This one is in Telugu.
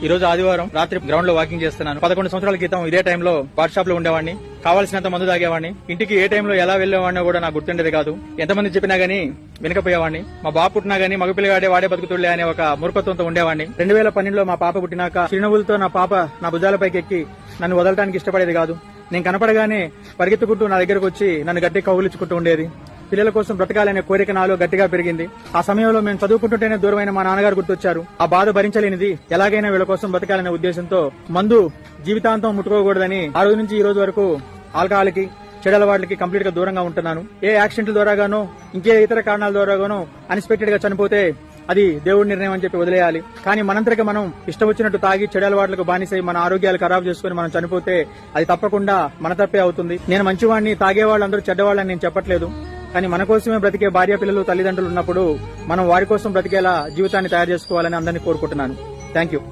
ఈ రోజు ఆదివారం రాత్రి గ్రౌండ్ లో వాకింగ్ చేస్తున్నాను. 11 సంవత్సరాల క్రితం ఇదే టైంలో పాట్ షాప్ లో ఉండేవాడిని. కావాల్సినంత మందు తాగేవాడిని. ఇంటికి ఏ టైంలో ఎలా వెళ్లేవాడినో కూడా నాకు గుర్తుండేది కాదు. ఎంతమంది చెప్పినా గానీ వినకపోయేవాడిని. మా బాబు పుట్టినా గానీ మగపిల్లగాడే వాడే బతుకుతుళ్లే అనే ఒక మూర్ఖత్వంతో ఉండేవాడిని. 2012లో మా పాప పుట్టినాక చిరునవ్వులతో నా పాప నా భుజాలపైకి ఎక్కి నన్ను వదలటానికి ఇష్టపడేది కాదు. నేను కనపడగానే పరిగెత్తుకుంటూ నా దగ్గరకు వచ్చి నన్ను గట్టి కౌగిలించుకుంటూ ఉండేది. పిల్లల కోసం బ్రతకాలనే కోరిక నాలో గట్టిగా పెరిగింది. ఆ సమయంలో మేము చదువుకుంటుంటేనే దూరమైన మా నాన్నగారు గుర్తొచ్చారు. ఆ బాధ భరించలేనిది ఎలాగైనా వీళ్ళ కోసం బ్రతకాలనే ఉద్దేశంతో మందు జీవితాంతం ముట్టుకోకూడదని ఆ రోజు నుంచి ఈ రోజు వరకు ఆల్కహాల్కి చెడు అలవాట్లకి కంప్లీట్ గా దూరంగా ఉంటున్నాను. ఏ యాక్సిడెంట్ల ద్వారాగానో ఇంకే ఇతర కారణాల ద్వారాగానో అన్ఎక్స్పెక్టెడ్ గా చనిపోతే అది దేవుడి నిర్ణయం అని చెప్పి వదిలేయాలి. కానీ మనంతటిగా మనం ఇష్టం వచ్చినట్టు తాగి చెడు అలవాట్లకు బానిసై మన ఆరోగ్యాలు ఖరాబ్ చేసుకుని మనం చనిపోతే అది తప్పకుండా మన తప్పే అవుతుంది. నేను మంచివాడిని, తాగేవాళ్ళందరూ చెడ్డవాళ్ళని నేను చెప్పట్లేదు. కానీ మన కోసమే బ్రతికే భార్య పిల్లలు తల్లిదండ్రులు ఉన్నప్పుడు మనం వారి కోసం బ్రతికేలా జీవితాన్ని తయారు చేసుకోవాలని అందరినీ కోరుకుంటున్నాను. Thank you.